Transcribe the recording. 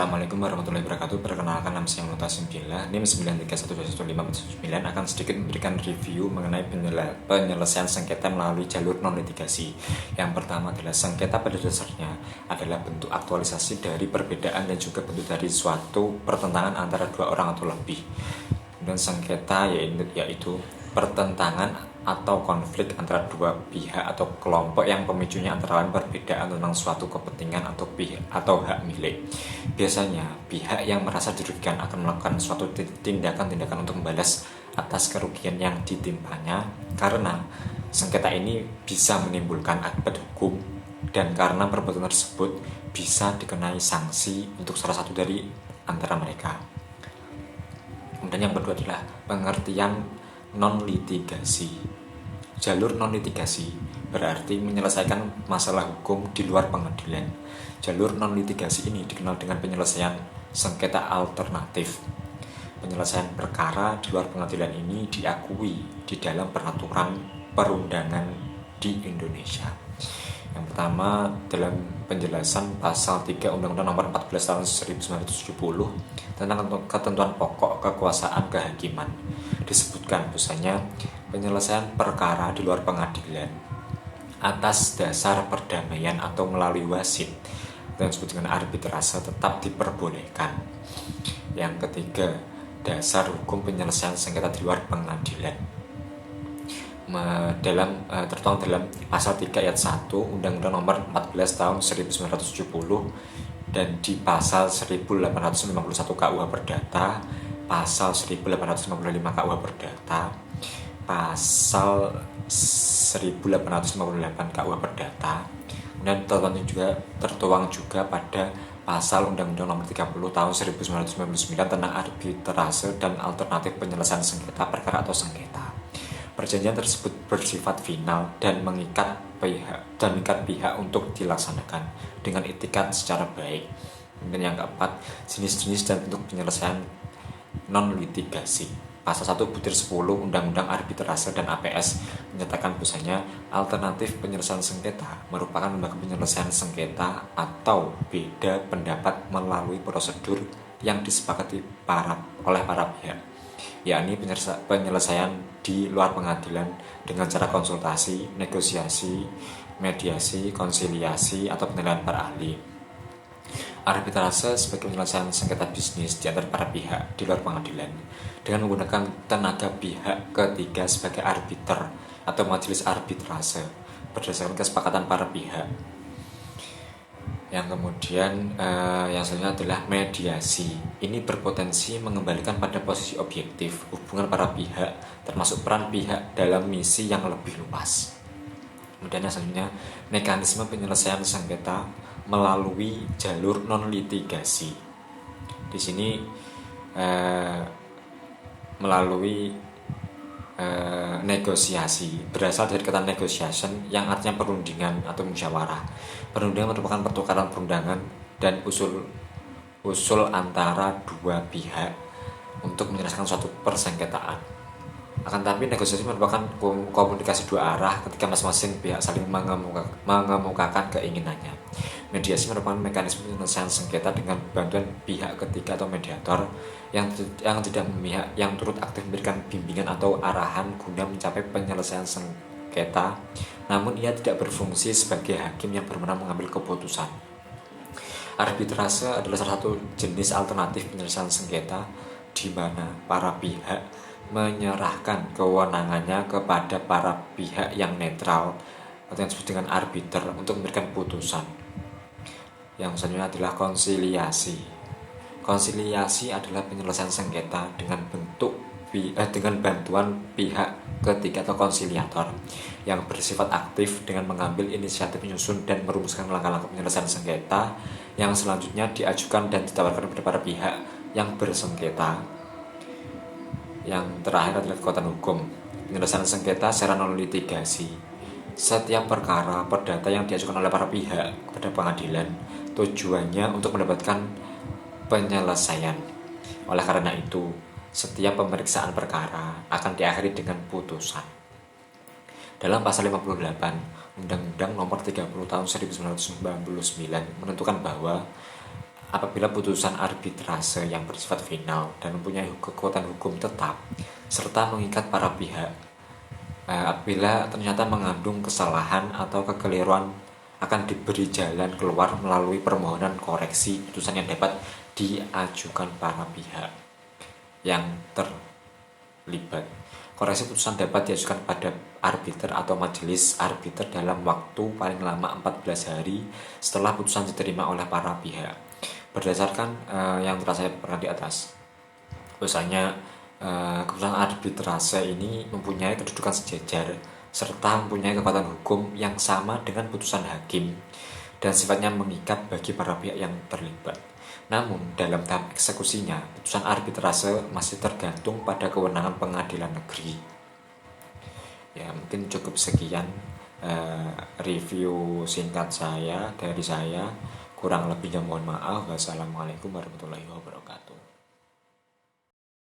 Assalamualaikum warahmatullahi wabarakatuh. Perkenalkan, nama saya Muta Simpilah, NIM 9312159, akan sedikit memberikan review mengenai penyelesaian sengketa melalui jalur non-litigasi. Yang pertama adalah sengketa pada dasarnya adalah bentuk aktualisasi dari perbedaan dan juga bentuk dari suatu pertentangan antara dua orang atau lebih. Kemudian sengketa yaitu pertentangan atau konflik antara dua pihak atau kelompok yang pemicunya antara lain perbedaan tentang suatu kepentingan atau hak milik. Biasanya pihak yang merasa dirugikan akan melakukan suatu tindakan-tindakan untuk membalas atas kerugian yang ditimpanya, karena sengketa ini bisa menimbulkan akibat hukum dan karena perbuatan tersebut bisa dikenai sanksi untuk salah satu dari antara mereka. Kemudian yang kedua adalah pengertian non-litigasi. Jalur non-litigasi berarti menyelesaikan masalah hukum di luar pengadilan. Jalur non-litigasi ini dikenal dengan penyelesaian sengketa alternatif. Penyelesaian perkara di luar pengadilan ini diakui di dalam peraturan perundangan di Indonesia. Yang pertama, dalam penjelasan pasal 3 Undang-Undang Nomor 14 Tahun 1970 tentang ketentuan pokok kekuasaan kehakiman, disebutkan bahwasanya penyelesaian perkara di luar pengadilan atas dasar perdamaian atau melalui wasit dan disebut dengan arbitrase tetap diperbolehkan. Yang ketiga, dasar hukum penyelesaian sengketa di luar pengadilan tertuang dalam pasal 3 ayat 1 Undang-Undang Nomor 14 Tahun 1970 dan di pasal 1851 KUH Perdata, pasal 1855 KUH Perdata, pasal 1858 KUH Perdata, dan tertuang juga pada pasal Undang-Undang Nomor 30 Tahun 1999 tentang arbitrase dan alternatif penyelesaian sengketa perkara atau sengketa. Perjanjian tersebut bersifat final dan mengikat pihak untuk dilaksanakan dengan itikat secara baik. Dan yang keempat, jenis-jenis dan bentuk penyelesaian non-litigasi. Pasal 1/10 Undang-Undang Arbitrase dan APS menyatakan bahwasanya alternatif penyelesaian sengketa merupakan lembaga penyelesaian sengketa atau beda pendapat melalui prosedur yang disepakati oleh para pihak, yakni penyelesaian di luar pengadilan dengan cara konsultasi, negosiasi, mediasi, konsiliasi, atau penilaian para ahli. Arbitrase sebagai penyelesaian sengketa bisnis di antara para pihak di luar pengadilan dengan menggunakan tenaga pihak ketiga sebagai arbiter atau majelis arbitrase berdasarkan kesepakatan para pihak. Yang kemudian yang selanjutnya adalah mediasi. Ini berpotensi mengembalikan pada posisi objektif hubungan para pihak, termasuk peran pihak dalam misi yang lebih luas. Kemudian yang selanjutnya, mekanisme penyelesaian sengketa melalui jalur non-litigasi. Di sini melalui negosiasi, berasal dari kata negotiation yang artinya perundingan atau musyawarah. Perundingan merupakan pertukaran perundangan dan usul antara dua pihak untuk menyelesaikan suatu persengketaan. Akan tetapi negosiasi merupakan komunikasi dua arah ketika masing-masing pihak saling mengemukakan keinginannya. Mediasi merupakan mekanisme penyelesaian sengketa dengan bantuan pihak ketiga atau mediator yang tidak memihak, yang turut aktif memberikan bimbingan atau arahan guna mencapai penyelesaian sengketa, namun ia tidak berfungsi sebagai hakim yang berwenang mengambil keputusan. Arbitrase adalah salah satu jenis alternatif penyelesaian sengketa di mana para pihak menyerahkan kewenangannya kepada para pihak yang netral atau yang disebut dengan arbiter untuk memberikan putusan. Yang selanjutnya adalah konsiliasi. Konsiliasi adalah penyelesaian sengketa dengan bantuan pihak ketiga atau konsiliator yang bersifat aktif dengan mengambil inisiatif menyusun dan merumuskan langkah-langkah penyelesaian sengketa yang selanjutnya diajukan dan ditawarkan kepada para pihak yang bersengketa. Yang terakhir adalah kekuatan hukum. Penyelesaian sengketa secara non-litigasi. Setiap perkara perdata yang diajukan oleh para pihak kepada pengadilan tujuannya untuk mendapatkan penyelesaian. Oleh karena itu, setiap pemeriksaan perkara akan diakhiri dengan putusan. Dalam pasal 58 Undang-Undang Nomor 30 Tahun 1999 menentukan bahwa apabila putusan arbitrase yang bersifat final dan mempunyai kekuatan hukum tetap serta mengikat para pihak, apabila ternyata mengandung kesalahan atau kekeliruan akan diberi jalan keluar melalui permohonan koreksi putusan yang dapat diajukan para pihak yang terlibat. Koreksi putusan dapat diajukan pada arbiter atau majelis arbiter dalam waktu paling lama 14 hari setelah putusan diterima oleh para pihak. Berdasarkan yang telah saya pernah di atas, biasanya keputusan arbitrase ini mempunyai kedudukan sejajar serta mempunyai kekuatan hukum yang sama dengan putusan hakim dan sifatnya mengikat bagi para pihak yang terlibat. Namun, dalam tahap eksekusinya, putusan arbitrase masih tergantung pada kewenangan pengadilan negeri. Ya, mungkin cukup sekian review singkat dari saya. Kurang lebihnya mohon maaf. Wassalamualaikum warahmatullahi wabarakatuh.